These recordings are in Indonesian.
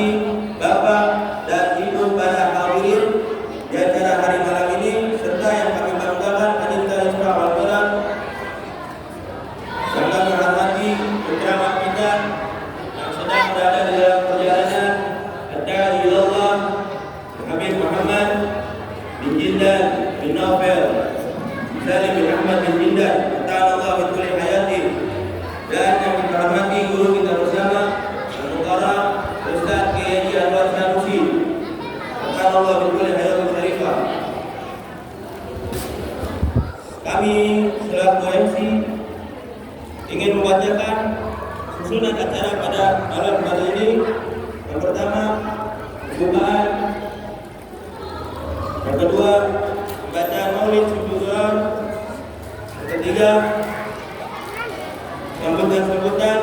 hormati Bapak dan Ibu para hadirin di acara hari malam ini, serta yang kami banggakan Adinda Isra wal Mi'raj, yang kami hormati penceramah kita yang sedang berada di dalam perjalanan Ad-Da'i ilallah Habib Muhammad bin Jindan bin Naufal Salim bin Ahmad bin Jindan ta'ala wa kulli hayati, dan yang kita hormati guru kita bersama Al-Mukarram Ustaz Kiai Anwar Sanusi ta'ala wa kulli hayati syarifah. Kami selaku MC ingin membacakan susunan acara pada malam hari ini. Yang pertama, pembukaan. Yang kedua, bacaan maulid syukuran. Yang ketiga, sambutan-sambutan.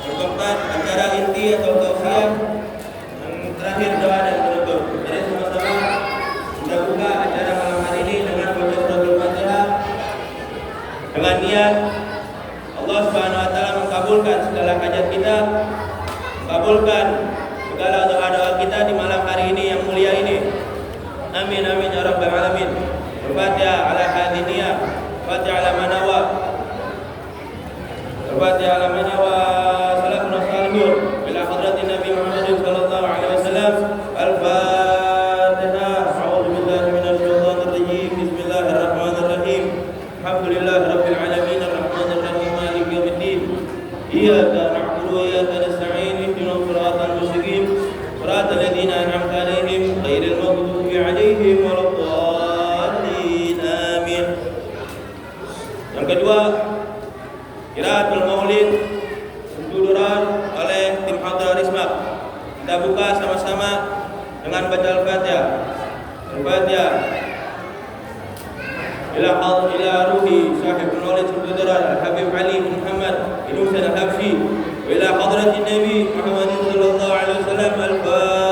Yang keempat, acara inti atau tausiah. Yang terakhir, doa dan penutup. Jadi sama-sama kita buka acara malam hari ini dengan baca suratul Fatihah dengan niat Allah Subhanahu wa taala mengabulkan segala hajat kita, mengabulkan segala doa-doa kita di malam hari ini yang mulia ini. Amin amin ya rabbal alamin. Al-Fatihah ala hadiniyah, Fatihah ala manawa, Al-Fatihah ala manawa, salatun wassalamun ila hadratin Nabi Muhammad sallallahu alaihi wasallam. Al-Fatihah. A'udzu billahi minasy syaithanir rajim. Bismillahirrahmanirrahim. Alhamdulillahi rabbil alamin, arrahmanir rahim, maliki yaumiddin. Iyyaka na'budu wa iyyaka nasta'in. Ihdinas siratal mustaqim, siratal ladzina an'amta 'alaihim ghairil maghdubi 'alaihim waladdallin. Amin. Yang kedua, qiraatul maulid syukuran oleh tim Hadrar Ismak. Kita buka sama-sama dengan baca Al-Fatihah. Al-Fatihah. Ila ruhi sahib maulid syukuran Habib Ali Muhammad bin Husain Al-Habsyi wa ila hadratin Nabi Muhammad sallallahu alaihi wasallam. Al-Fatihah.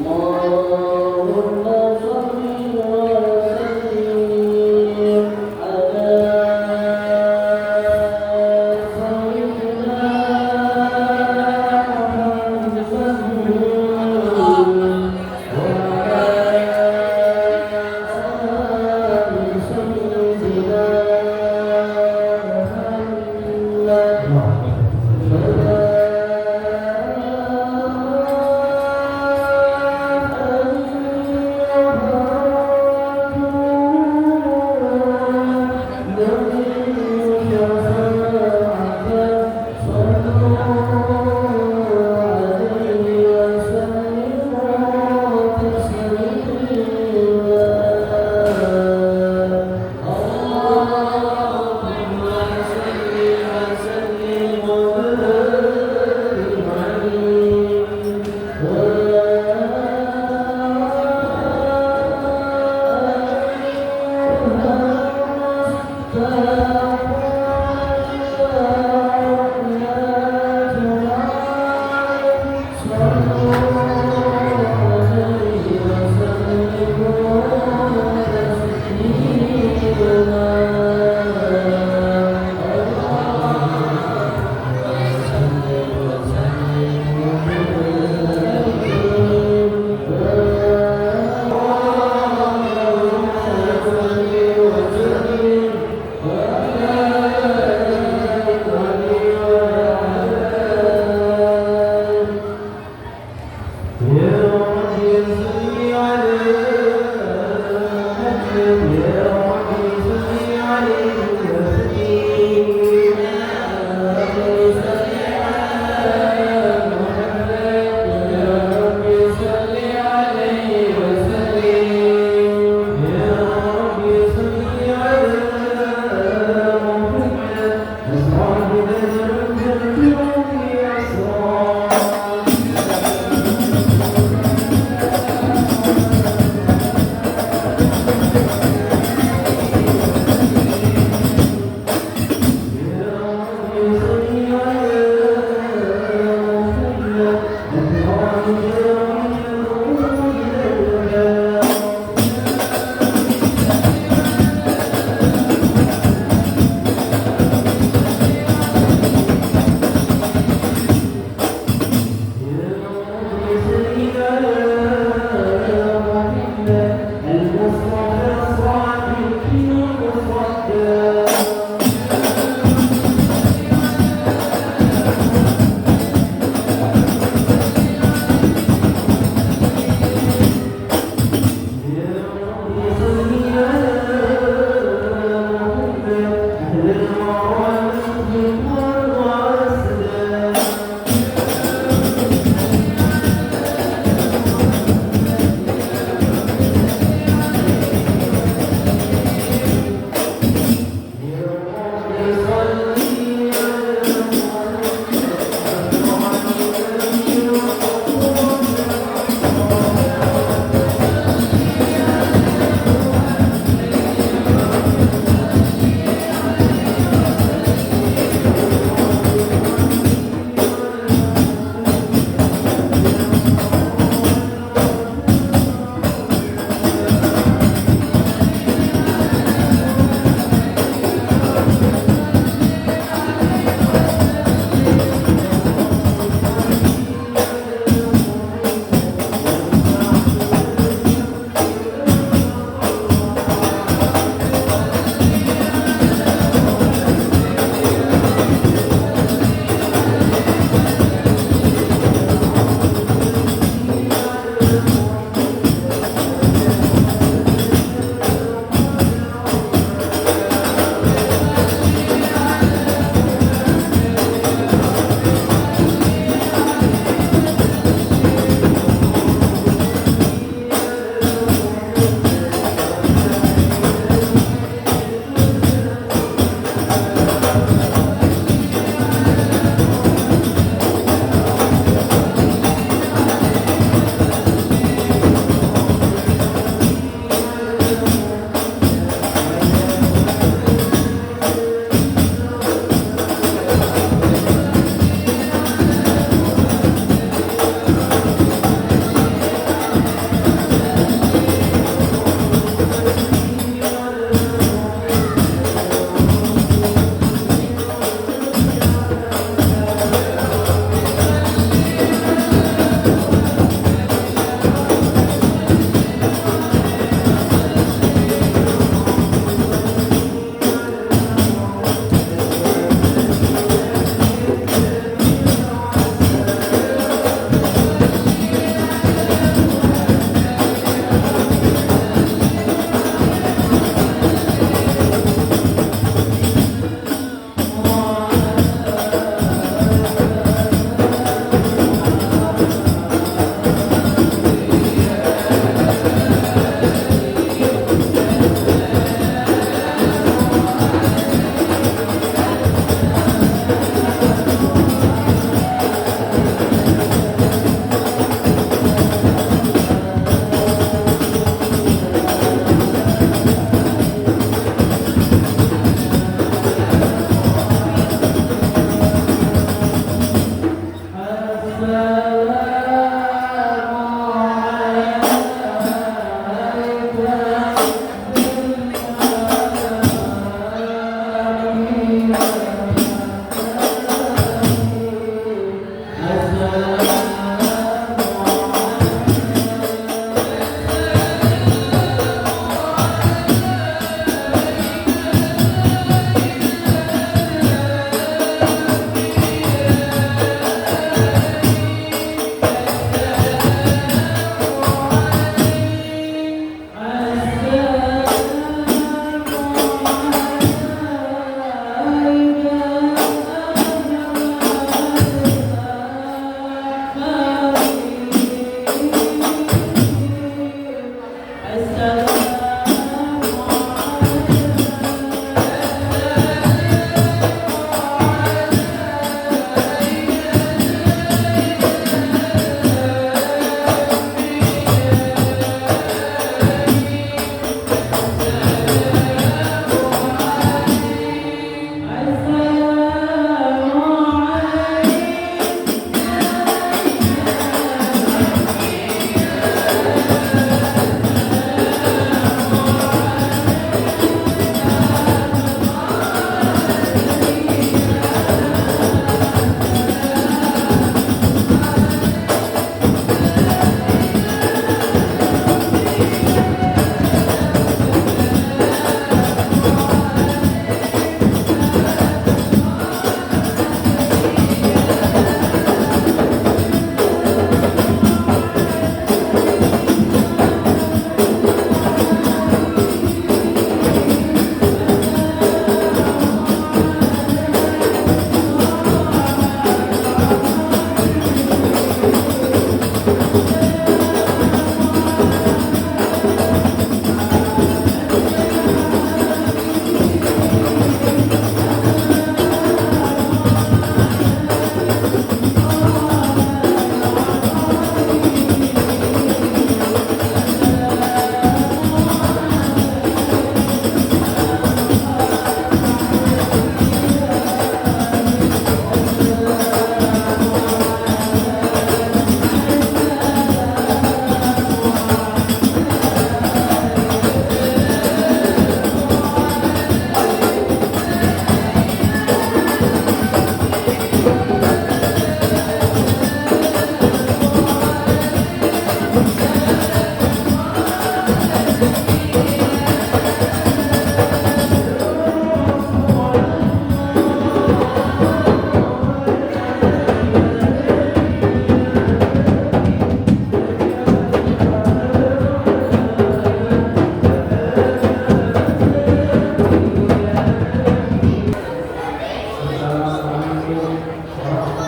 Allahumma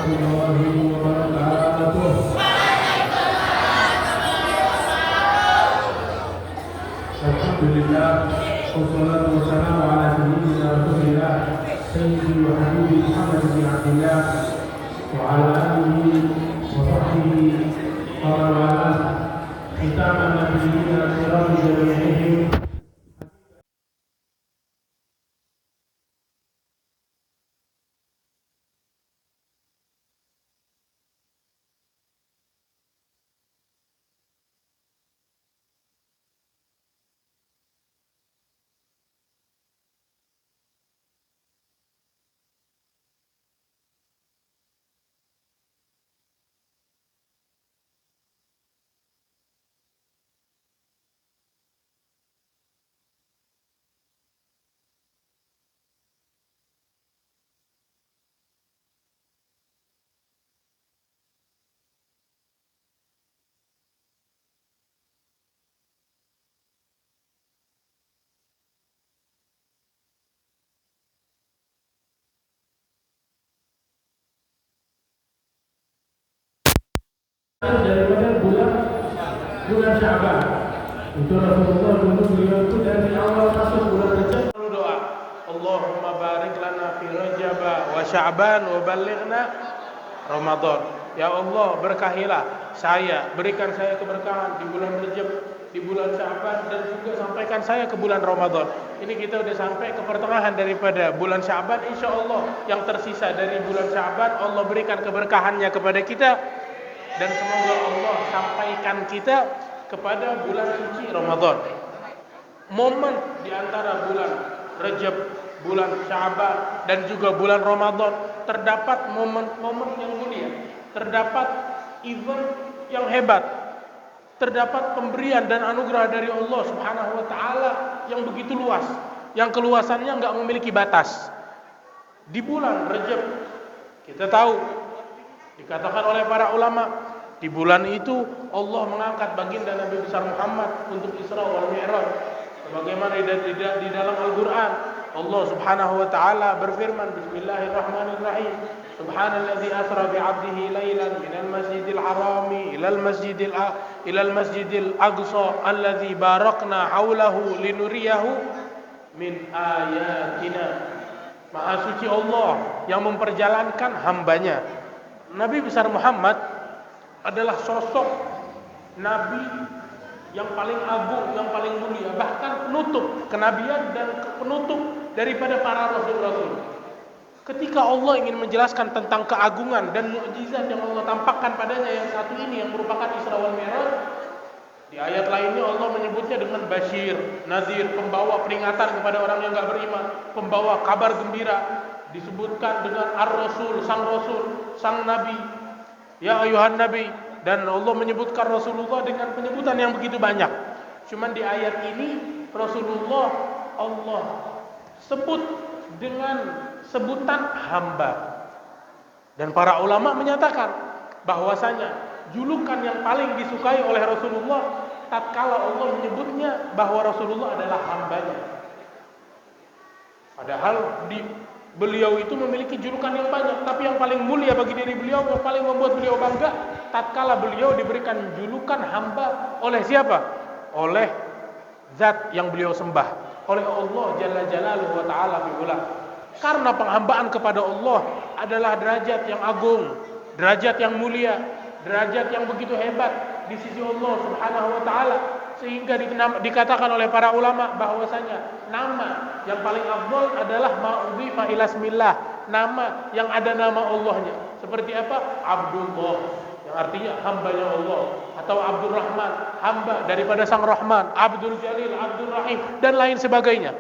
الله وبركاته. Alhamdulillah, wassalatu wassalamu ala sayyidina Rasulillah, sayyidi wa habibi Muhammad bin Abdillah wa ala alihi wa sahbihi wa man walah. Khitaman nabiyyin al-kiram jami'ihim. Daripada bulan Sya'ban. Itu Rasulullah dulu beliau itu dari awal masuk bulan Rajab lalu doa, Allahumma barik lana fi Rajab wa Sya'ban wa ballighna Ramadan. Ya Allah, berkahilah saya, berikan saya keberkahan di bulan Rajab, di bulan Sya'ban, dan juga sampaikan saya ke bulan Ramadan. Ini kita udah sampai ke pertengahan daripada bulan Sya'ban. Insya Allah yang tersisa dari bulan Sya'ban Allah berikan keberkahannya kepada kita. Dan semoga Allah sampaikan kita kepada bulan suci Ramadan. Momen di antara bulan Rajab, bulan Sya'ban, dan juga bulan Ramadan terdapat momen-momen yang mulia, terdapat event yang hebat, terdapat pemberian dan anugerah dari Allah Subhanahu wa taala yang begitu luas, yang keluasannya enggak memiliki batas. Di bulan Rajab kita tahu dikatakan oleh para ulama, di bulan itu Allah mengangkat baginda Nabi besar Muhammad untuk Isra wal Mi'raj. Sebagaimana di dalam Al-Qur'an Allah Subhanahu wa taala berfirman, Bismillahirrahmanirrahim. Subhanalladzi asra bi 'abdihi lailan minal masjidil harami ilal masjidil aqsa alladzi barakna haulahu linuriyahu min ayatina. Maha suci Allah yang memperjalankan hambanya. Nabi besar Muhammad adalah sosok Nabi yang paling agung, yang paling mulia, bahkan penutup kenabian dan penutup daripada para rasul-rasul. Ketika Allah ingin menjelaskan tentang keagungan dan mukjizat yang Allah tampakkan padanya yang satu ini, yang merupakan Isra wal Mi'raj, di ayat lainnya Allah menyebutnya dengan Bashir, Nazir, pembawa peringatan kepada orang yang enggak beriman, pembawa kabar gembira. Disebutkan dengan Ar-Rasul, sang Nabi, ya ayuhan Nabi, dan Allah menyebutkan Rasulullah dengan penyebutan yang begitu banyak. Cuman di ayat ini Rasulullah Allah sebut dengan sebutan hamba. Dan para ulama menyatakan bahwasanya julukan yang paling disukai oleh Rasulullah tatkala Allah menyebutnya bahwa Rasulullah adalah hambanya. Padahal beliau itu memiliki julukan yang banyak, tapi yang paling mulia bagi diri beliau, yang paling membuat beliau bangga, tatkala beliau diberikan julukan hamba oleh siapa? Oleh zat yang beliau sembah, oleh Allah Jalla Jalaluhu wa ta'ala fi'ula. Karena penghambaan kepada Allah adalah derajat yang agung, derajat yang mulia, derajat yang begitu hebat di sisi Allah Subhanahu wa ta'ala, sehingga dikatakan oleh para ulama bahwasanya nama yang paling afdal adalah ma'udhifa ila ismillah, nama yang ada nama Allahnya. Seperti apa? Abdullah, yang artinya hambanya Allah, atau Abdurrahman, hamba daripada Sang Rahman, Abdul Jalil, Abdul Rahim, dan lain sebagainya.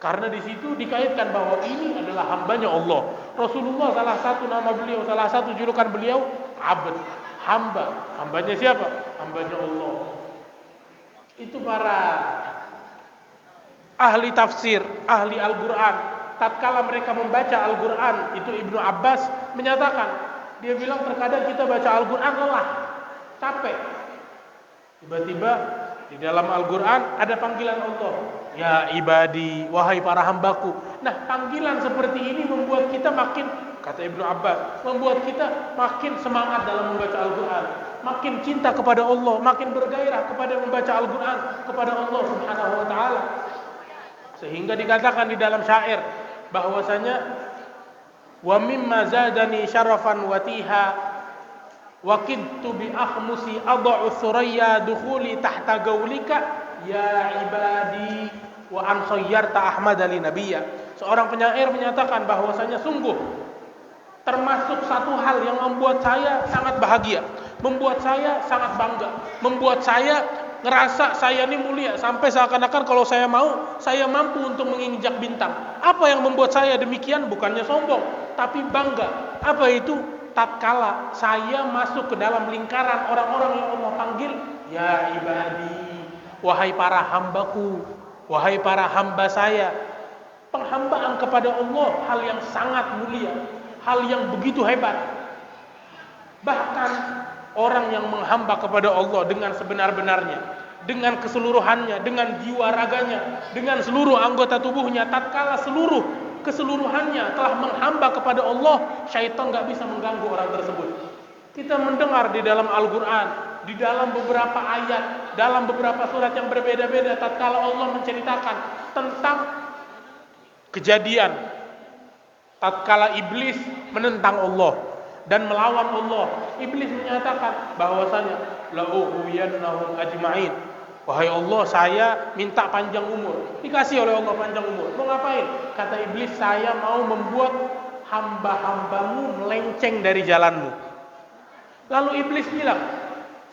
Karena di situ dikaitkan bahwa ini adalah hambanya Allah. Rasulullah salah satu nama beliau, salah satu julukan beliau Abd, hamba. Hambanya siapa? Hambanya Allah. Itu para ahli tafsir, ahli Al-Quran, tatkala mereka membaca Al-Quran, itu Ibnu Abbas menyatakan, dia bilang terkadang kita baca Al-Quran lelah, capek. Tiba-tiba di dalam Al-Quran ada panggilan Allah, ya ibadi, wahai para hambaku. Nah, panggilan seperti ini membuat kita makin, kata Ibnu Abbas, membuat kita makin semangat dalam membaca Al-Quran, makin cinta kepada Allah, makin bergairah kepada membaca Al-Quran kepada Allah Subhanahu wa taala. Sehingga dikatakan di dalam syair bahwasanya wa mimma zadani syarafan watiha wa kidtu bi akhmusi ad'u thuraya dukhuli tahta gaulika ya ibadi wa an khayyarta ahmad li nabiyya. Seorang penyair menyatakan bahwasanya sungguh termasuk satu hal yang membuat saya sangat bahagia, membuat saya sangat bangga, membuat saya ngerasa saya ini mulia, sampai seakan-akan kalau saya mau, saya mampu untuk menginjak bintang. Apa yang membuat saya demikian? Bukannya sombong, tapi bangga. Apa itu? Tatkala saya masuk ke dalam lingkaran orang-orang yang Allah panggil, ya ibadi, wahai para hambaku, wahai para hamba saya. Penghambaan kepada Allah hal yang sangat mulia, hal yang begitu hebat. Bahkan orang yang menghamba kepada Allah dengan sebenar-benarnya, dengan keseluruhannya, dengan jiwa raganya, dengan seluruh anggota tubuhnya, tatkala seluruh keseluruhannya telah menghamba kepada Allah, syaitan gak bisa mengganggu orang tersebut. Kita mendengar di dalam Al-Quran, di dalam beberapa ayat, dalam beberapa surat yang berbeda-beda, tatkala Allah menceritakan tentang kejadian tatkala iblis menentang Allah dan melawan Allah. Iblis menyatakan bahwasanya la ughwiyannahum ajma'in. Wahai Allah, saya minta panjang umur. Dikasih oleh Allah panjang umur. Mau ngapain? Kata iblis, saya mau membuat hamba-hambamu melenceng dari jalanmu. Lalu iblis bilang,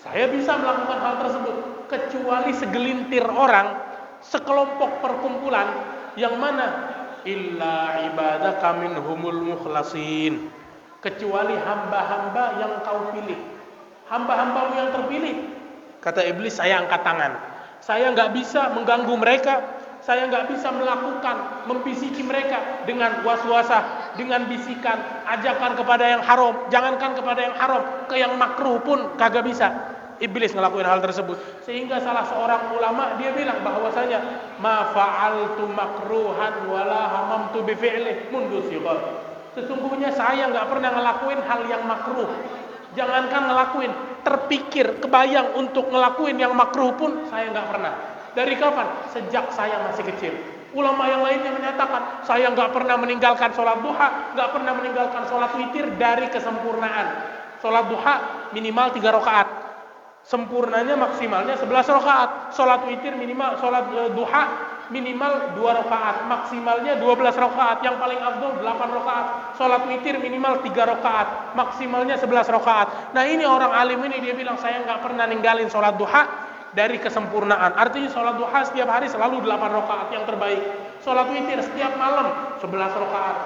saya bisa melakukan hal tersebut kecuali segelintir orang, sekelompok perkumpulan yang mana illa ibadaka minhumul mukhlasin, kecuali hamba-hamba yang kau pilih, hamba-hambamu yang terpilih. Kata iblis, saya angkat tangan, saya nggak bisa mengganggu mereka, saya nggak bisa melakukan, membisiki mereka dengan waswasah, dengan bisikan, ajakan kepada yang haram, jangankan kepada yang haram, ke yang makruh pun kagak bisa. Iblis ngelakuin hal tersebut. Sehingga salah seorang ulama dia bilang bahwasanya ma fa'altu makruhan wala hamamtu bi fi'lih mundu sighar. Sesungguhnya saya nggak pernah ngelakuin hal yang makruh. Jangankan ngelakuin, terpikir, kebayang untuk ngelakuin yang makruh pun saya nggak pernah. Dari kapan? Sejak saya masih kecil. Ulama yang lainnya menyatakan saya nggak pernah meninggalkan sholat duha, nggak pernah meninggalkan sholat witir dari kesempurnaan. Sholat duha minimal 3 rakaat. Sempurnanya maksimalnya 11 rakaat. Salat witir minimal, salat duha minimal 2 rakaat, maksimalnya 12 rakaat. Yang paling afdal 8 rakaat. Salat witir minimal 3 rakaat, maksimalnya 11 rakaat. Nah, ini orang alim ini dia bilang saya enggak pernah ninggalin salat duha dari kesempurnaan. Artinya salat duha setiap hari selalu 8 rakaat yang terbaik. Salat witir setiap malam 11 rakaat.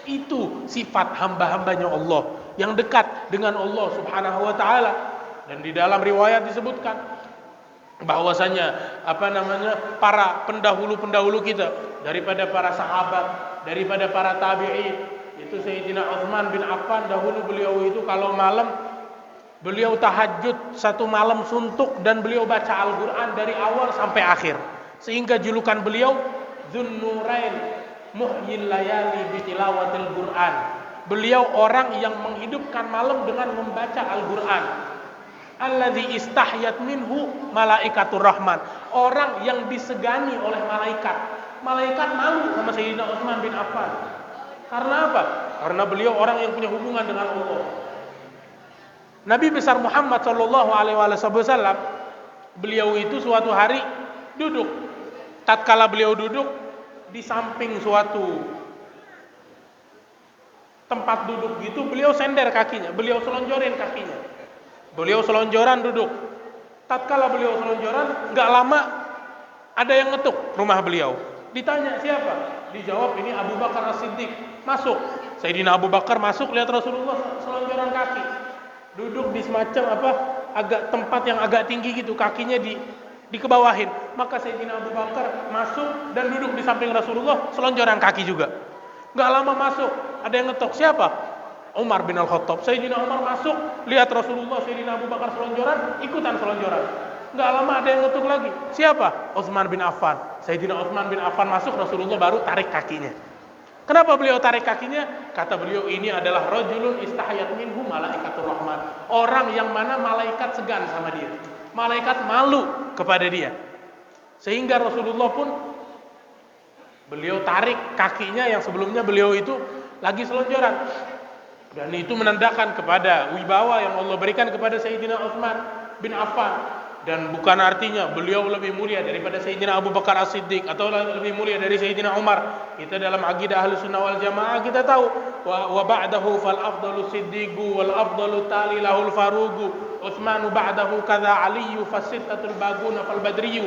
Itu sifat hamba-hambanya Allah yang dekat dengan Allah Subhanahu wa taala. Dan di dalam riwayat disebutkan bahwasanya para pendahulu-pendahulu kita, daripada para sahabat, daripada para tabi'in, itu Sayyidina Utsman bin Affan, dahulu beliau itu kalau malam beliau tahajud 1 malam suntuk dan beliau baca Al-Qur'an dari awal sampai akhir. Sehingga julukan beliau Dzunnurain Muhyil Layali bi Tilawatil Qur'an. Beliau orang yang menghidupkan malam dengan membaca Al-Qur'an. Alladzi istahyat minhu malaikatur rahman, orang yang disegani oleh malaikat. Malaikat malu sama Sayyidina Utsman bin Affan. Karena apa? Karena beliau orang yang punya hubungan dengan Allah. Nabi besar Muhammad sallallahu alaihi wasallam, beliau itu suatu hari duduk. Tatkala beliau duduk di samping suatu tempat duduk gitu, beliau sender kakinya, beliau selonjorin kakinya. Beliau selonjoran duduk. Tatkala beliau selonjoran, enggak lama ada yang ngetuk rumah beliau. Ditanya siapa? Dijawab ini Abu Bakar As-Siddiq. Masuk. Sayyidina Abu Bakar masuk, lihat Rasulullah selonjoran kaki. Duduk di semacam agak tempat yang agak tinggi gitu, kakinya dikebawahin. Maka Sayyidina Abu Bakar masuk dan duduk di samping Rasulullah, selonjoran kaki juga. Enggak lama masuk, ada yang ngetok. Siapa? Umar bin Al-Khattab. Sayyidina Umar masuk, lihat Rasulullah, Sayyidina Abu Bakar selonjoran, ikutan selonjoran. Nggak lama ada yang ngetuk lagi. Siapa? Utsman bin Affan. Sayyidina Utsman bin Affan masuk, Rasulullah baru tarik kakinya. Kenapa beliau tarik kakinya? Kata beliau, ini adalah rajulun istahayat minhu malaikatur rahman. Orang yang mana malaikat segan sama dia. Malaikat malu kepada dia. Sehingga Rasulullah pun beliau tarik kakinya yang sebelumnya beliau itu lagi selonjoran. Dan itu menandakan kepada wibawa yang Allah berikan kepada Sayyidina Utsman bin Affan. Dan bukan artinya beliau lebih mulia daripada Sayyidina Abu Bakar As-Siddiq atau lebih mulia dari Sayyidina Umar. Kita dalam akidah Ahlus Sunnah wal Jamaah kita tahu wa ba'dahu fal afdalu siddiqu wal afdalu tali lahul faruqu Utsmanu ba'dahu kadza Aliyu fasittatul baguna fal badriyu.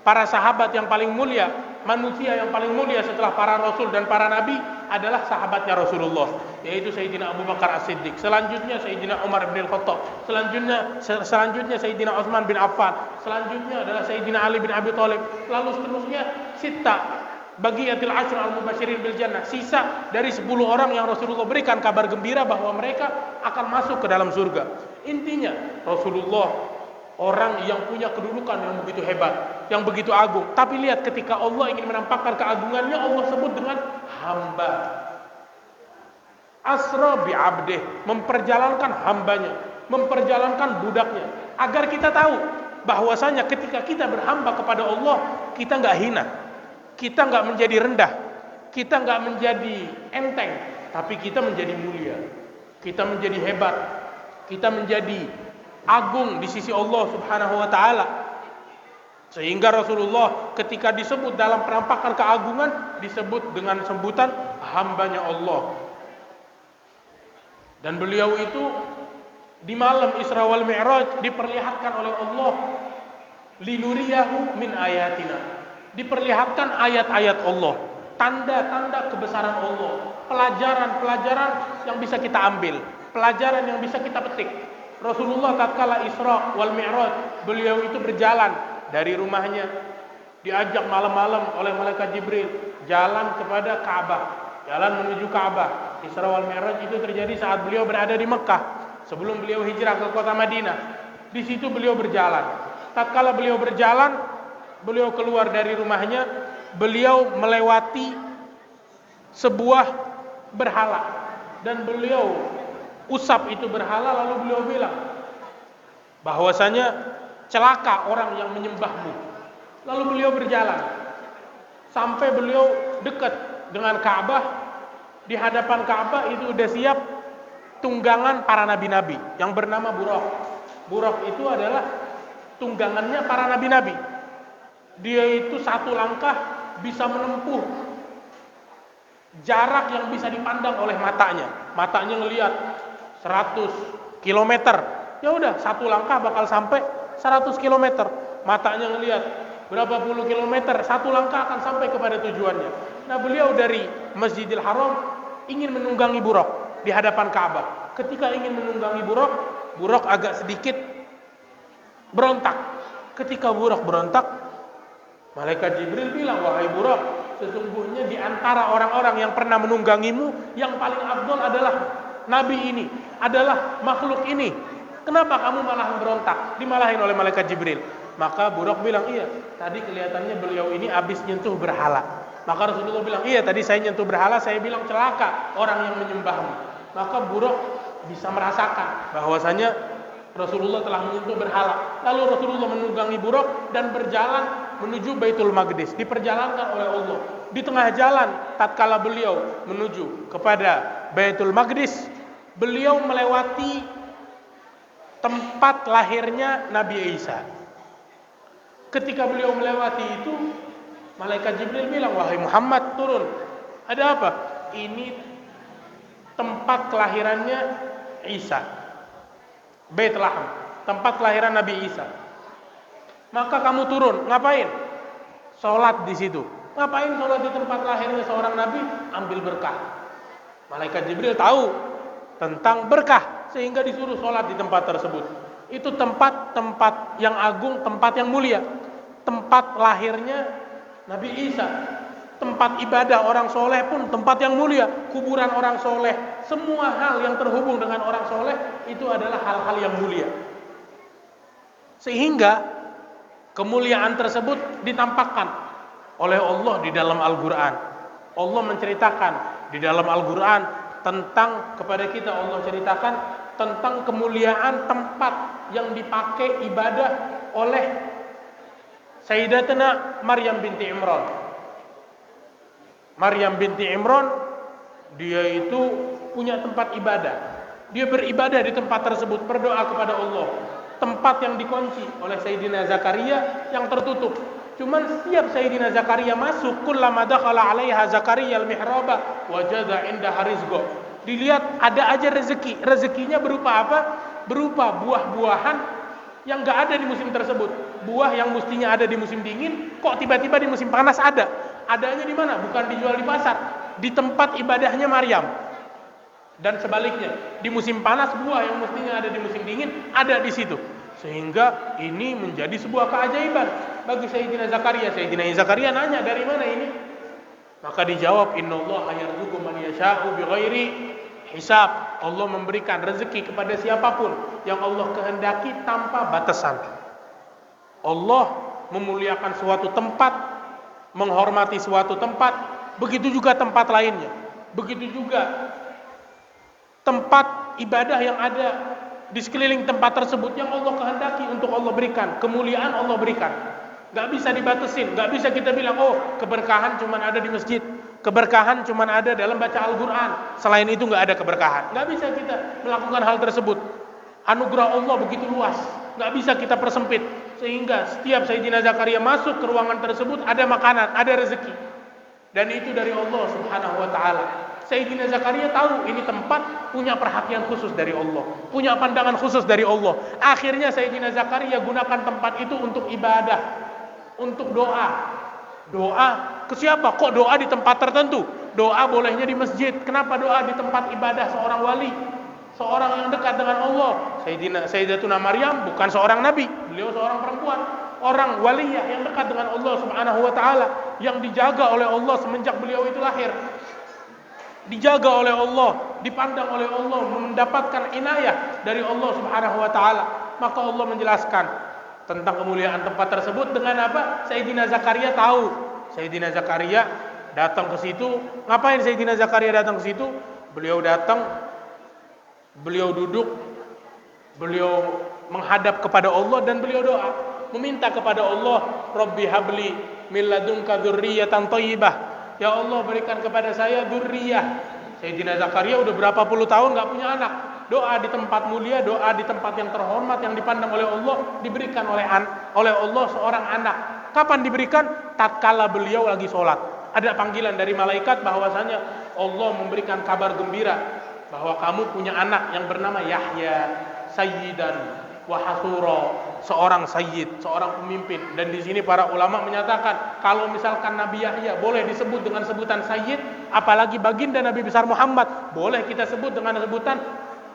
Para sahabat yang paling mulia, manusia yang paling mulia setelah para rasul dan para nabi adalah sahabatnya Rasulullah, yaitu Sayyidina Abu Bakar As-Siddiq, selanjutnya Sayyidina Umar bin Khattab, selanjutnya Sayyidina Utsman bin Affan, selanjutnya adalah Sayyidina Ali bin Abi Thalib, lalu seterusnya sita bagiyatil ashr al-mubasyirin bil jannah, sisa dari 10 orang yang Rasulullah berikan kabar gembira bahwa mereka akan masuk ke dalam surga. Intinya Rasulullah orang yang punya kedudukan yang begitu hebat, yang begitu agung. Tapi lihat ketika Allah ingin menampakkan keagungannya, Allah sebut dengan hamba. Asra bi abdih, memperjalankan hambanya, memperjalankan budaknya. Agar kita tahu bahwasanya ketika kita berhamba kepada Allah, kita nggak hina, kita nggak menjadi rendah, kita nggak menjadi enteng, tapi kita menjadi mulia, kita menjadi hebat, kita menjadi agung di sisi Allah Subhanahu wa taala. Sehingga Rasulullah ketika disebut dalam penampakan keagungan disebut dengan sebutan hambanya Allah. Dan beliau itu di malam Isra wal Mi'raj diperlihatkan oleh Allah linuriyahu min ayatina. Diperlihatkan ayat-ayat Allah, tanda-tanda kebesaran Allah, pelajaran-pelajaran yang bisa kita ambil, pelajaran yang bisa kita petik. Rasulullah tatkala Isra wal Mi'raj, beliau itu berjalan dari rumahnya, diajak malam-malam oleh malaikat Jibril jalan kepada Ka'bah, jalan menuju Ka'bah. Isra wal Mi'raj itu terjadi saat beliau berada di Mekah, sebelum beliau hijrah ke kota Madinah. Di situ beliau berjalan. Tatkala beliau berjalan, beliau keluar dari rumahnya, beliau melewati sebuah berhala dan beliau usap itu berhala, lalu beliau bilang bahwasanya celaka orang yang menyembahmu. Lalu beliau berjalan sampai beliau dekat dengan Ka'bah. Di hadapan Ka'bah itu udah siap tunggangan para nabi-nabi yang bernama Buraq. Buraq itu adalah tunggangannya para nabi-nabi. Dia itu satu langkah bisa menempuh jarak yang bisa dipandang oleh matanya. Matanya ngelihat 100 km. Ya udah, satu langkah bakal sampai 100 km. Matanya ngelihat berapa puluh kilometer, satu langkah akan sampai kepada tujuannya. Nah, beliau dari Masjidil Haram ingin menunggangi Buraq di hadapan Ka'bah. Ketika ingin menunggangi Buraq, Buraq agak sedikit berontak. Ketika Buraq berontak, malaikat Jibril bilang, "Wahai Buraq, sesungguhnya di antara orang-orang yang pernah menunggangimu, yang paling afdal adalah nabi ini, adalah makhluk ini. Kenapa kamu malah berontak?" Dimarahin oleh malaikat Jibril. Maka Buraq bilang, "Iya, tadi kelihatannya beliau ini habis nyentuh berhala." Maka Rasulullah bilang, "Iya, tadi saya nyentuh berhala, saya bilang celaka orang yang menyembahmu." Maka Buraq bisa merasakan bahwasanya Rasulullah telah menyentuh berhala. Lalu Rasulullah menunggangi Buraq dan berjalan menuju Baitul Maqdis, diperjalankan oleh Allah. Di tengah jalan tatkala beliau menuju kepada Baitul Maqdis, beliau melewati tempat lahirnya Nabi Isa. Ketika beliau melewati itu, malaikat Jibril bilang, "Wahai Muhammad, turun. Ada apa?" "Ini tempat kelahirannya Isa, Bait Lahm, tempat kelahiran Nabi Isa." "Maka kamu turun, ngapain?" "Sholat di situ." "Ngapain sholat di tempat lahirnya seorang nabi?" "Ambil berkah." Malaikat Jibril tahu tentang berkah sehingga disuruh sholat di tempat tersebut. Itu tempat yang agung, tempat yang mulia, tempat lahirnya Nabi Isa, tempat ibadah orang soleh pun tempat yang mulia, kuburan orang soleh, semua hal yang terhubung dengan orang soleh itu adalah hal-hal yang mulia. Sehingga kemuliaan tersebut ditampakkan oleh Allah di dalam Al-Quran. Allah menceritakan di dalam Al-Quran tentang, kepada kita Allah ceritakan tentang kemuliaan tempat yang dipakai ibadah oleh Sayyidatuna Maryam binti Imran. Maryam binti Imran, dia itu punya tempat ibadah. Dia beribadah di tempat tersebut, berdoa kepada Allah. Tempat yang dikunci oleh Sayyidina Zakaria yang tertutup. Cuman setiap Sayyidina Zakaria masuk, kullama dakhala 'alaiha Zakaria al-mihraba wajada 'indaha rizqa. Dilihat ada aja rezeki. Rezekinya berupa apa? Berupa buah-buahan yang enggak ada di musim tersebut. Buah yang mestinya ada di musim dingin, kok tiba-tiba di musim panas ada. Adanya di mana? Bukan dijual di pasar, di tempat ibadahnya Maryam. Dan sebaliknya, di musim panas buah yang mestinya ada di musim dingin ada di situ. Sehingga ini menjadi sebuah keajaiban bagi Sayyidina Zakaria. Sayyidina Zakaria nanya, dari mana ini? Maka dijawab, innallaha yarzuqu man yasha'u bighairi hisab. Allah memberikan rezeki kepada siapapun yang Allah kehendaki tanpa batasan. Allah memuliakan suatu tempat, menghormati suatu tempat, begitu juga tempat lainnya. Begitu juga tempat ibadah yang ada di sekeliling tempat tersebut yang Allah kehendaki untuk Allah berikan, kemuliaan Allah berikan. Gak bisa dibatasin, gak bisa kita bilang, oh keberkahan cuma ada di masjid, keberkahan cuma ada dalam baca Al-Quran, selain itu gak ada keberkahan. Gak bisa kita melakukan hal tersebut. Anugerah Allah begitu luas, gak bisa kita persempit. Sehingga setiap Sayyidina Zakaria masuk ke ruangan tersebut ada makanan, ada rezeki. Dan itu dari Allah Subhanahu wa ta'ala. Sayyidina Zakaria tahu ini tempat punya perhatian khusus dari Allah, punya pandangan khusus dari Allah. Akhirnya Sayyidina Zakaria gunakan tempat itu untuk ibadah, untuk doa. Doa ke siapa? Kok doa di tempat tertentu? Doa bolehnya di masjid. Kenapa doa di tempat ibadah seorang wali, seorang yang dekat dengan Allah? Sayyidatuna Maryam bukan seorang nabi, beliau seorang perempuan, orang waliyah yang dekat dengan Allah Subhanahu wa ta'ala, yang dijaga oleh Allah semenjak beliau itu lahir. Dijaga oleh Allah, dipandang oleh Allah, mendapatkan inayah dari Allah Subhanahu wa ta'ala. Maka Allah menjelaskan tentang kemuliaan tempat tersebut dengan apa? Sayyidina Zakaria tahu. Sayyidina Zakaria datang ke situ. Ngapain Sayyidina Zakaria datang ke situ? Beliau datang, beliau duduk, beliau menghadap kepada Allah dan beliau doa, meminta kepada Allah, Rabbi habli min ladunka dzurriyyatan thayyibah. Ya Allah, berikan kepada saya dzurriyyah. Sayyidina Zakaria udah berapa puluh tahun gak punya anak. Doa di tempat mulia, doa di tempat yang terhormat, yang dipandang oleh Allah, diberikan oleh Allah seorang anak. Kapan diberikan? Tatkala beliau lagi sholat. Ada panggilan dari malaikat bahwasanya Allah memberikan kabar gembira bahwa kamu punya anak yang bernama Yahya, sayyidan wa hasura, seorang sayyid, seorang pemimpin. Dan di sini para ulama menyatakan kalau misalkan Nabi Yahya boleh disebut dengan sebutan sayyid, apalagi baginda Nabi besar Muhammad boleh kita sebut dengan sebutan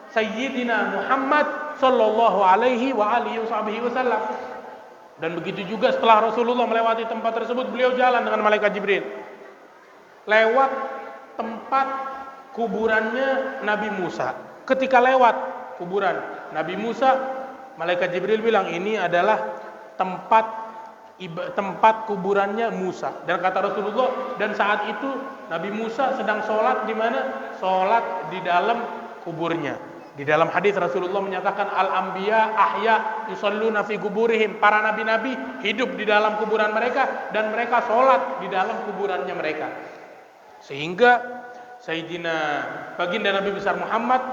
Sayyidina Muhammad sallallahu alaihi wa alihi wasallam. Dan begitu juga setelah Rasulullah melewati tempat tersebut, beliau jalan dengan malaikat Jibril lewat tempat kuburannya Nabi Musa. Ketika lewat kuburan Nabi Musa, malaikat Jibril bilang ini adalah tempat kuburannya Musa. Dan kata Rasulullah, dan saat itu Nabi Musa sedang sholat di mana? Sholat di dalam kuburnya. Di dalam hadis Rasulullah menyatakan al-anbiya ahya yusalluna fi kuburihim. Para nabi-nabi hidup di dalam kuburan mereka dan mereka sholat di dalam kuburannya mereka. Sehingga Sayyidina baginda Nabi besar Muhammad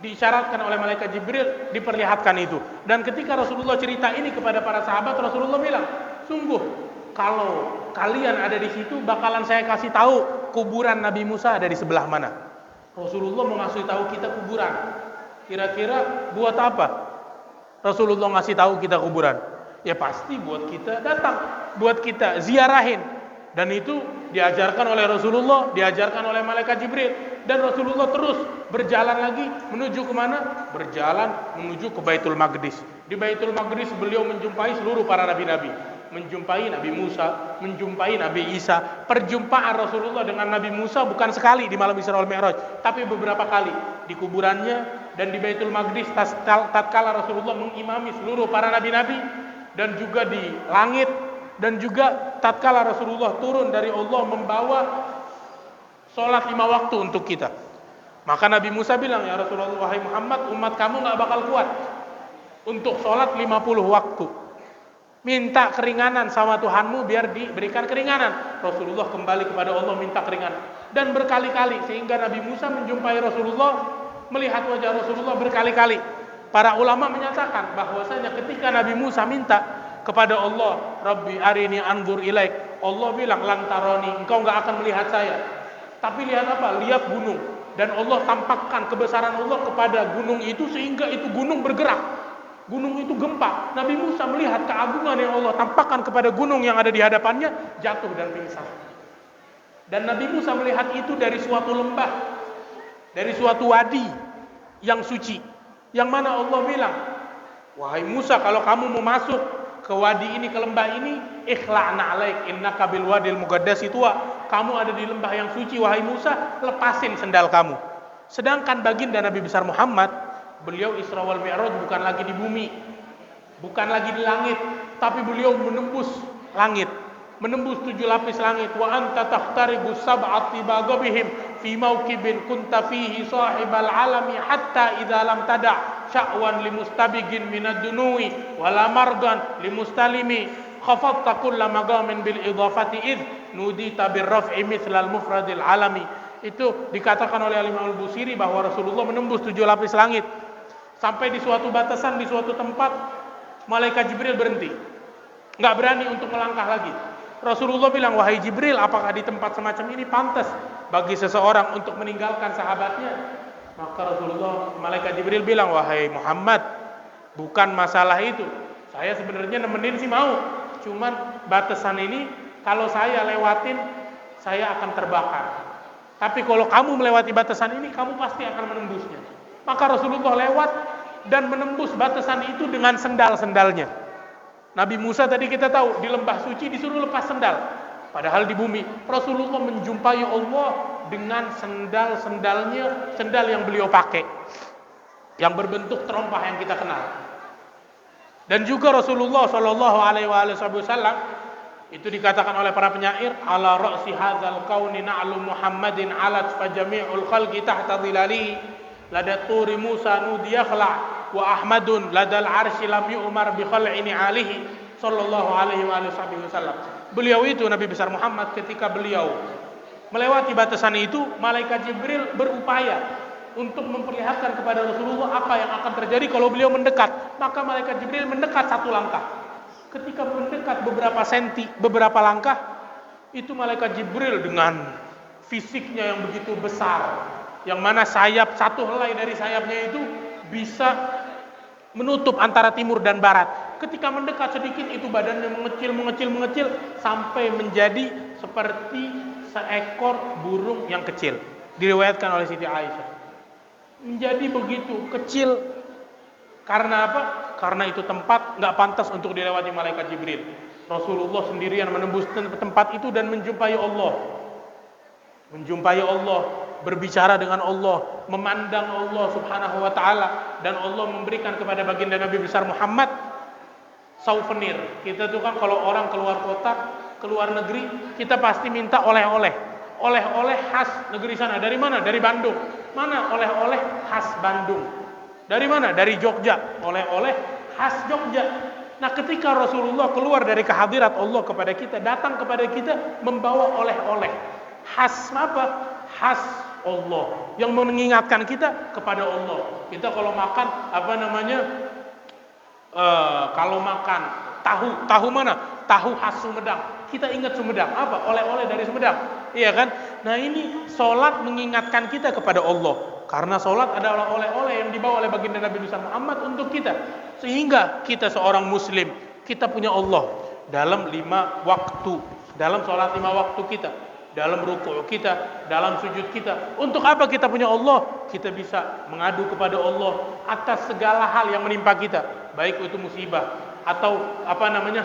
diisyaratkan oleh malaikat Jibril, diperlihatkan itu. Dan ketika Rasulullah cerita ini kepada para sahabat, Rasulullah bilang, sungguh kalau kalian ada di situ bakalan saya kasih tahu kuburan Nabi Musa ada di sebelah mana. Rasulullah mau ngasih tahu kita kuburan. Kira-kira buat apa Rasulullah ngasih tahu kita kuburan? Ya pasti buat kita datang, buat kita ziarahin. Dan itu diajarkan oleh Rasulullah, diajarkan oleh malaikat Jibril. Dan Rasulullah terus berjalan lagi menuju kemana? Berjalan menuju ke Baitul Maqdis. Di Baitul Maqdis beliau menjumpai seluruh para nabi-nabi, menjumpai Nabi Musa, menjumpai Nabi Isa. Perjumpaan Rasulullah dengan Nabi Musa bukan sekali di malam Isra wal Mi'raj, tapi beberapa kali di kuburannya, dan di Baitul Maqdis tatkala Rasulullah mengimami seluruh para nabi-nabi, dan juga di langit, dan juga tatkala Rasulullah turun dari Allah membawa sholat 5 waktu untuk kita. Maka Nabi Musa bilang, ya Rasulullah, wahai Muhammad, umat kamu gak bakal kuat untuk sholat 50 waktu. Minta keringanan sama Tuhanmu biar diberikan keringanan. Rasulullah kembali kepada Allah minta keringanan. Dan berkali-kali, sehingga Nabi Musa menjumpai Rasulullah, melihat wajah Rasulullah berkali-kali. Para ulama menyatakan bahwasanya ketika Nabi Musa minta kepada Allah, Rabbi arini anzur ilaik, Allah bilang, lantaroni, engkau gak akan melihat saya. Tapi lihat apa? Lihat gunung. Dan Allah tampakkan kebesaran Allah kepada gunung itu, sehingga itu gunung bergerak. Gunung itu gempa. Nabi Musa melihat keagungan yang Allah tampakkan kepada gunung yang ada di hadapannya, jatuh dan pingsan. Dan Nabi Musa melihat itu dari suatu lembah, dari suatu wadi yang suci, yang mana Allah bilang, wahai Musa, kalau kamu mau masuk ke wadi ini, ke lembah ini, ikhla'na alaik innaka bil wadil muqaddasi tuwa, kamu ada di lembah yang suci wahai Musa, lepasin sendal kamu. Sedangkan baginda Nabi besar Muhammad, beliau Isra wal Mi'raj bukan lagi di bumi, bukan lagi di langit, tapi beliau menembus langit, menembus 7 lapis langit. Wa anta tahtaribu sab'ati bagabihim fi mawqibin kunta fihi sahibal alami hatta idza lam tada' sya'wan limustabigin minad dunuwi wala mardan limustalimi khafadta kulla magamin bil idafati id nudita bir raf'i mithlal mufradil alami. Itu dikatakan oleh Imam Al-Busiri bahwa Rasulullah menembus 7 lapis langit. Sampai di suatu batasan, di suatu tempat, malaikat Jibril berhenti, nggak berani untuk melangkah lagi. Rasulullah bilang, wahai Jibril, apakah di tempat semacam ini pantas bagi seseorang untuk meninggalkan sahabatnya? Maka Rasulullah, malaikat Jibril bilang, wahai Muhammad, bukan masalah itu. Saya sebenarnya nemenin sih mau, cuman batasan ini kalau saya lewatin, saya akan terbakar. Tapi kalau kamu melewati batasan ini, kamu pasti akan menembusnya. Maka Rasulullah lewat dan menembus batasan itu dengan sendal-sendalnya. Nabi Musa tadi kita tahu di lembah suci disuruh lepas sendal. Padahal di bumi Rasulullah menjumpai Allah dengan sendal-sendalnya, sendal yang beliau pakai, yang berbentuk terompah yang kita kenal. Dan juga Rasulullah Shallallahu Alaihi Wasallam itu dikatakan oleh para penyair, ala ra'si hadzal qauni na'lu Muhammadin alat fa jami'ul khalqi tahta dhilalihi. Lada turi Musa nudiyakhla wa Ahmadun ladal arsy lam yu'mar bi khal'ini alihi sallallahu alaihi wasallam. Beliau itu Nabi besar Muhammad, ketika beliau melewati batasan itu, malaikat Jibril berupaya untuk memperlihatkan kepada Rasulullah apa yang akan terjadi kalau beliau mendekat. Maka malaikat Jibril mendekat 1 langkah. Ketika mendekat beberapa senti, beberapa langkah, itu malaikat Jibril dengan fisiknya yang begitu besar, yang mana sayap, 1 helai dari sayapnya itu bisa menutup antara timur dan barat. Ketika mendekat sedikit, itu badannya mengecil sampai menjadi seperti seekor burung yang kecil. Diriwayatkan oleh Siti Aisyah. Menjadi begitu kecil karena apa? Karena itu tempat nggak pantas untuk dilewati malaikat Jibril. Rasulullah sendirian menembus tempat itu dan menjumpai Allah. Berbicara dengan Allah, memandang Allah Subhanahu wa taala, dan Allah memberikan kepada baginda Nabi besar Muhammad souvenir. Kita tuh kan kalau orang keluar kota, keluar negeri, kita pasti minta oleh-oleh. Oleh-oleh khas negeri sana. Dari mana? Dari Bandung. Mana oleh-oleh khas Bandung? Dari mana? Dari Jogja. Oleh-oleh khas Jogja. Nah, ketika Rasulullah keluar dari kehadirat Allah kepada kita, datang kepada kita membawa oleh-oleh khas apa? Khas Allah, yang mengingatkan kita kepada Allah. Kita kalau makan kalau makan tahu mana? Tahu khas Sumedang. Kita ingat Sumedang. Apa? Oleh-oleh dari Sumedang. Iya kan? Nah, ini salat mengingatkan kita kepada Allah. Karena salat adalah oleh-oleh yang dibawa oleh baginda Nabi besar Muhammad untuk kita. Sehingga kita seorang muslim, kita punya Allah dalam 5 waktu, dalam salat 5 waktu kita, dalam ruku' kita, dalam sujud kita. Untuk apa kita punya Allah? Kita bisa mengadu kepada Allah atas segala hal yang menimpa kita, baik itu musibah atau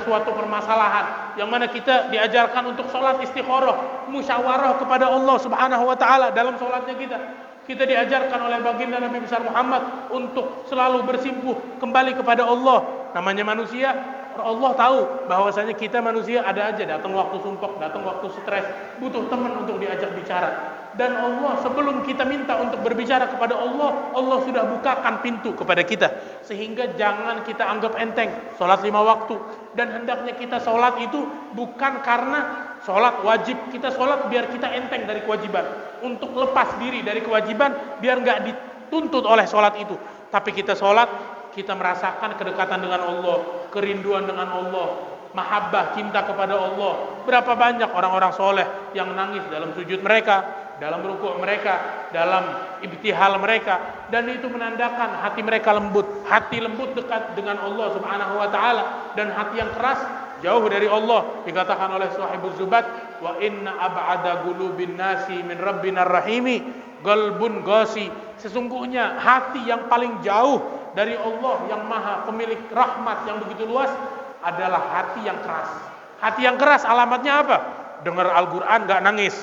suatu permasalahan, yang mana kita diajarkan untuk sholat istikharah, musyawarah kepada Allah Subhanahu wa taala dalam sholatnya kita. Kita diajarkan oleh baginda Nabi besar Muhammad untuk selalu bersimpuh kembali kepada Allah. Namanya manusia, Allah tahu bahwasanya kita manusia ada aja datang waktu sumpek, datang waktu stres, butuh teman untuk diajak bicara. Dan Allah sebelum kita minta untuk berbicara kepada Allah, Allah sudah bukakan pintu kepada kita. Sehingga jangan kita anggap enteng sholat 5 waktu. Dan hendaknya kita sholat itu bukan karena sholat wajib. Kita sholat biar kita enteng dari kewajiban. Untuk lepas diri dari kewajiban biar nggak dituntut oleh sholat itu. Tapi kita sholat, kita merasakan kedekatan dengan Allah, kerinduan dengan Allah, mahabbah, cinta kepada Allah. Berapa banyak orang-orang soleh yang nangis dalam sujud mereka, dalam rukuk mereka, dalam ibtihal mereka, dan itu menandakan hati mereka lembut. Hati lembut dekat dengan Allah Subhanahu wa taala, dan hati yang keras jauh dari Allah. Dikatakan oleh Sahibuz Zubat, wa inna ab'ada qulubin nasi min rabbinar rahimi qalbun qasi. Sesungguhnya hati yang paling jauh dari Allah yang maha pemilik rahmat yang begitu luas adalah hati yang keras. Hati yang keras alamatnya apa? Dengar Al-Quran gak nangis,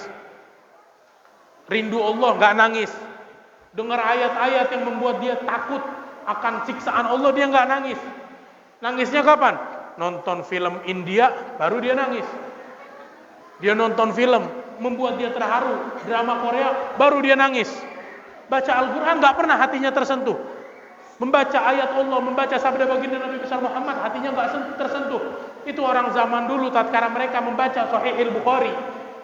rindu Allah gak nangis, dengar ayat-ayat yang membuat dia takut akan siksaan Allah dia gak nangis. Nangisnya kapan? Nonton film India baru dia nangis. Dia nonton film membuat dia terharu, drama Korea baru dia nangis. Baca Al-Quran gak pernah hatinya tersentuh. Membaca ayat Allah, membaca sabda baginda Nabi besar Muhammad, hatinya gak tersentuh. Itu orang zaman dulu tatkala mereka membaca Sahihil Bukhari,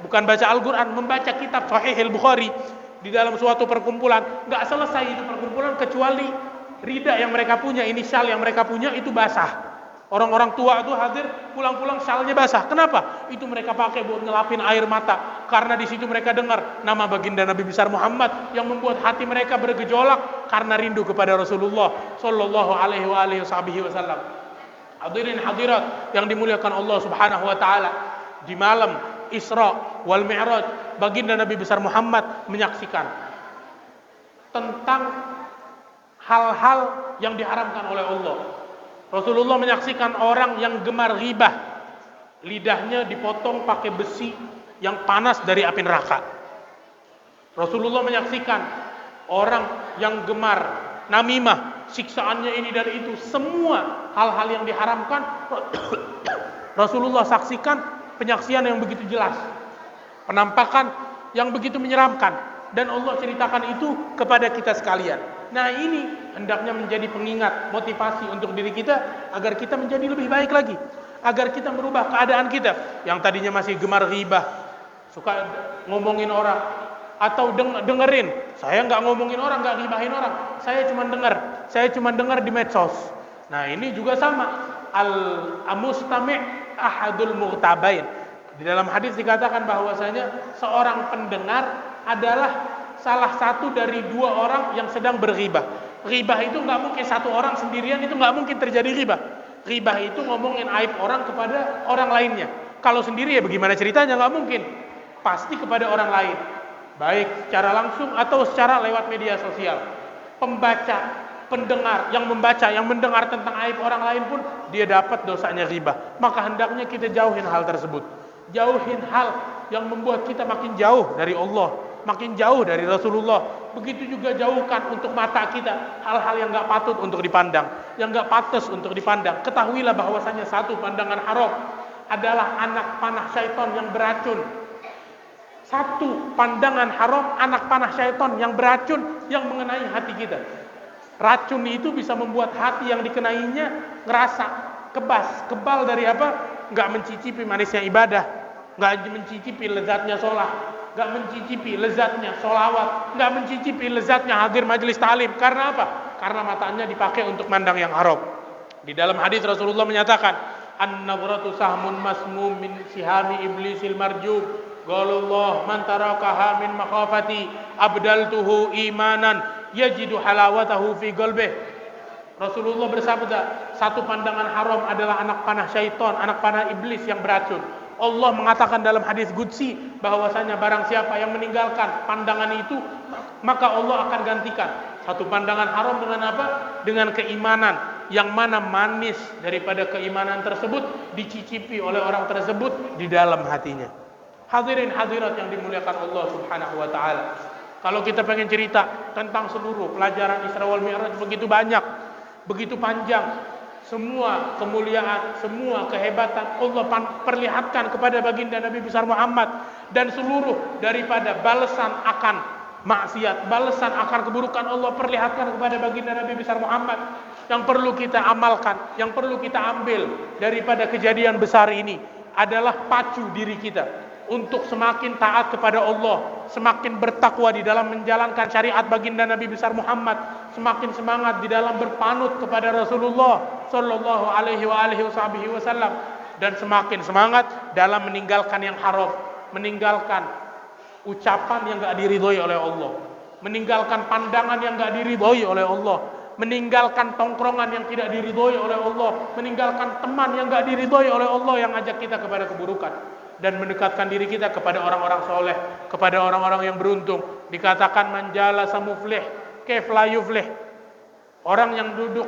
bukan baca Al-Quran, membaca kitab Sahihil Bukhari di dalam suatu perkumpulan, gak selesai itu perkumpulan kecuali rida yang mereka punya, inisial yang mereka punya itu basah. Orang-orang tua itu hadir, pulang-pulang syalnya basah. Kenapa? Itu mereka pakai buat ngelapin air mata. Karena di situ mereka dengar nama baginda Nabi besar Muhammad yang membuat hati mereka bergejolak karena rindu kepada Rasulullah Sallallahu Alaihi Wasallam. Hadirin hadirat yang dimuliakan Allah Subhanahu Wa Taala, di malam Isra wal Mi'raj, baginda Nabi besar Muhammad menyaksikan tentang hal-hal yang diharamkan oleh Allah. Rasulullah menyaksikan orang yang gemar ghibah, lidahnya dipotong pakai besi yang panas dari api neraka. Rasulullah menyaksikan orang yang gemar namimah, siksaannya ini dan itu, semua hal-hal yang diharamkan. Rasulullah saksikan penyaksian yang begitu jelas, penampakan yang begitu menyeramkan, dan Allah ceritakan itu kepada kita sekalian. Nah, ini hendaknya menjadi pengingat, motivasi untuk diri kita agar kita menjadi lebih baik lagi, agar kita merubah keadaan kita yang tadinya masih gemar ghibah, suka ngomongin orang, atau dengerin. Saya nggak ngomongin orang, nggak ghibahin orang, saya cuma dengar di medsos. Nah, ini juga sama, al-mustami' ahadul mughtabain. Di dalam hadis dikatakan bahwasanya seorang pendengar adalah salah satu dari 2 orang yang sedang berghibah. Ghibah itu nggak mungkin satu orang sendirian, itu nggak mungkin terjadi ghibah. Ghibah itu ngomongin aib orang kepada orang lainnya. Kalau sendiri ya bagaimana ceritanya? Nggak mungkin. Pasti kepada orang lain, baik secara langsung atau secara lewat media sosial. Pembaca, pendengar yang membaca, yang mendengar tentang aib orang lain pun dia dapat dosanya ghibah. Maka hendaknya kita jauhin hal tersebut. Jauhin hal yang membuat kita makin jauh dari Allah, makin jauh dari Rasulullah. Begitu juga jauhkan untuk mata kita hal-hal yang gak patut untuk dipandang, yang gak pantas untuk dipandang. Ketahuilah bahwasanya satu pandangan haram adalah anak panah syaitan yang beracun. Satu pandangan haram anak panah syaitan yang beracun yang mengenai hati kita. Racun itu bisa membuat hati yang dikenainya ngerasa kebal dari apa? Gak mencicipi manisnya ibadah, gak mencicipi lezatnya sholat, gak mencicipi lezatnya sholawat, gak mencicipi lezatnya hadir majelis ta'lim. Karena apa? Karena matanya dipakai untuk mandang yang haram. Di dalam hadis Rasulullah menyatakan, an-nazratu sahmun masmum min sihami iblisil marjum. Qalallah man tarakaha min makhafati abdaltuhu imanan yajidu halawatahu fi qalbih. Rasulullah bersabda, satu pandangan haram adalah anak panah syaitan, anak panah iblis yang beracun. Allah mengatakan dalam hadis qudsi bahwasanya barang siapa yang meninggalkan pandangan itu, maka Allah akan gantikan satu pandangan haram dengan apa? Dengan keimanan, yang mana manis daripada keimanan tersebut dicicipi oleh orang tersebut di dalam hatinya. Hadirin hadirat yang dimuliakan Allah Subhanahu wa taala. Kalau kita pengen cerita tentang seluruh pelajaran Isra wal Mi'raj begitu banyak, begitu panjang, semua kemuliaan, semua kehebatan Allah perlihatkan kepada baginda Nabi besar Muhammad, dan seluruh daripada balasan akan maksiat, balasan akan keburukan Allah perlihatkan kepada baginda Nabi besar Muhammad. Yang perlu kita amalkan, yang perlu kita ambil daripada kejadian besar ini adalah pacu diri kita untuk semakin taat kepada Allah, semakin bertakwa di dalam menjalankan syariat baginda Nabi besar Muhammad, semakin semangat di dalam berpanut kepada Rasulullah sallallahu alaihi wasallam, dan semakin semangat dalam meninggalkan yang haram, meninggalkan ucapan yang enggak diridhoi oleh Allah, meninggalkan pandangan yang enggak diridhoi oleh Allah, meninggalkan tongkrongan yang tidak diridhoi oleh Allah, meninggalkan teman yang enggak diridhoi oleh Allah yang ajak kita kepada keburukan, dan mendekatkan diri kita kepada orang-orang soleh, kepada orang-orang yang beruntung. Dikatakan manjala samuflih kaif la yuflih. Orang yang duduk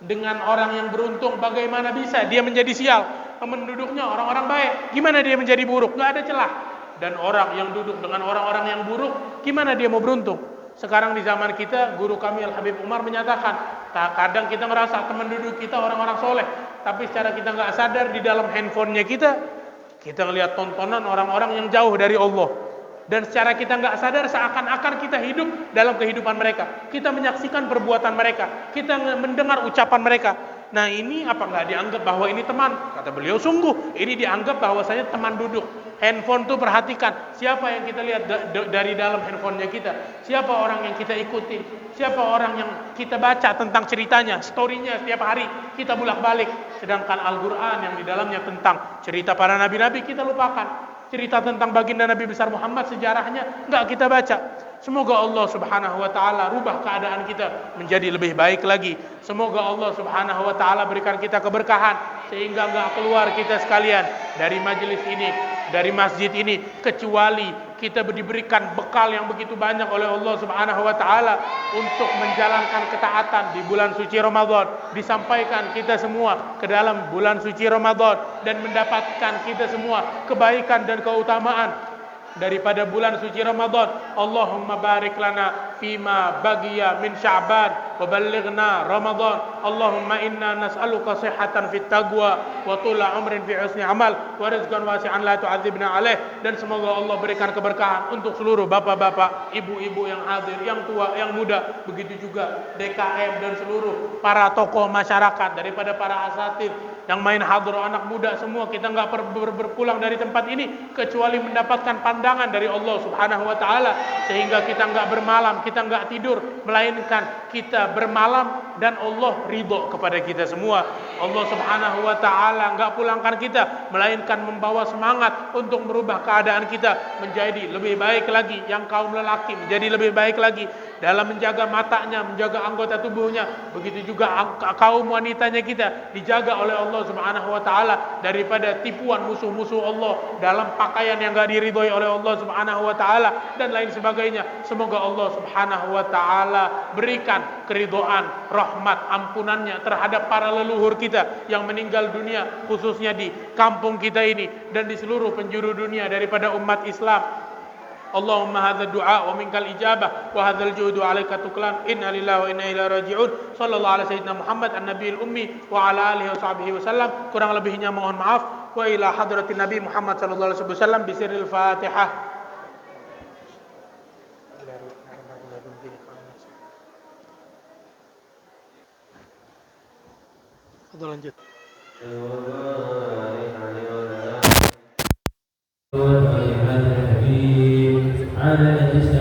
dengan orang yang beruntung, bagaimana bisa dia menjadi sial? Teman duduknya orang-orang baik, gimana dia menjadi buruk? Nggak ada celah. Dan orang yang duduk dengan orang-orang yang buruk, gimana dia mau beruntung? Sekarang di zaman kita, guru kami Al-Habib Umar menyatakan, kadang kita merasa teman duduk kita orang-orang soleh, tapi secara kita nggak sadar di dalam handphonenya kita ngelihat tontonan orang-orang yang jauh dari Allah, dan secara kita nggak sadar seakan-akan kita hidup dalam kehidupan mereka, kita menyaksikan perbuatan mereka, kita mendengar ucapan mereka. Nah ini apa nggak dianggap bahwa ini teman? Kata beliau, sungguh ini dianggap bahwasanya teman duduk. Handphone tuh perhatikan siapa yang kita lihat dari dalam handphonenya kita, siapa orang yang kita ikuti, siapa orang yang kita baca tentang ceritanya, storynya setiap hari kita bolak-balik. Sedangkan Al-Quran yang di dalamnya tentang cerita para nabi-nabi kita lupakan. Cerita tentang baginda Nabi besar Muhammad, sejarahnya nggak kita baca. Semoga Allah Subhanahu wa taala rubah keadaan kita menjadi lebih baik lagi. Semoga Allah Subhanahu wa taala berikan kita keberkahan sehingga nggak keluar kita sekalian dari majelis ini, dari masjid ini, kecuali kita diberikan bekal yang begitu banyak oleh Allah Subhanahu wa taala untuk menjalankan ketaatan di bulan suci Ramadan. Disampaikan kita semua ke dalam bulan suci Ramadan dan mendapatkan kita semua kebaikan dan keutamaan daripada bulan suci Ramadan. Allahumma barik lana fima bagiya min Sya'ban wa ballighna Ramadan. Allahumma inna nas'aluka sihhatan fit taqwa wa tula umrin fi husni amal wa rizqan wasi'an la tu'adzibna alaih. Dan semoga Allah berikan keberkahan untuk seluruh bapak-bapak, ibu-ibu yang hadir, yang tua, yang muda, begitu juga DKM dan seluruh para tokoh masyarakat, daripada para asatid yang main hadroh, anak muda semua. Kita nggak berpulang dari tempat ini kecuali mendapatkan pandangan dari Allah Subhanahu wa taala, sehingga kita nggak bermalam, kita nggak tidur, melainkan kita bermalam dan Allah ridho kepada kita semua. Allah Subhanahu wa taala nggak pulangkan kita, melainkan membawa semangat untuk merubah keadaan kita menjadi lebih baik lagi. Yang kaum lelaki menjadi lebih baik lagi dalam menjaga matanya, menjaga anggota tubuhnya. Begitu juga kaum wanitanya kita dijaga oleh Allah Subhanahu wa taala daripada tipuan musuh-musuh Allah dalam pakaian yang enggak diridhoi oleh Allah Subhanahu wa taala dan lain sebagainya. Semoga Allah Subhanahu wa taala berikan keridhaan, rahmat, ampunannya terhadap para leluhur kita yang meninggal dunia, khususnya di kampung kita ini dan di seluruh penjuru dunia daripada umat Islam. Allahumma hadza du'a wa minkal ijabah wa hadzal judu 'alaika tuklan. Inna lillahi wa inna ilaihi raji'un. Sallallahu alaihi sayyidina Muhammad an-nabiyil ummi wa ala alihi wa sahbihi wasallam. Kurang lebihnya mohon maaf. Wa ila hadratin Nabi Muhammad sallallahu alaihi wasallam bisirril Fatihah. Lanjut. على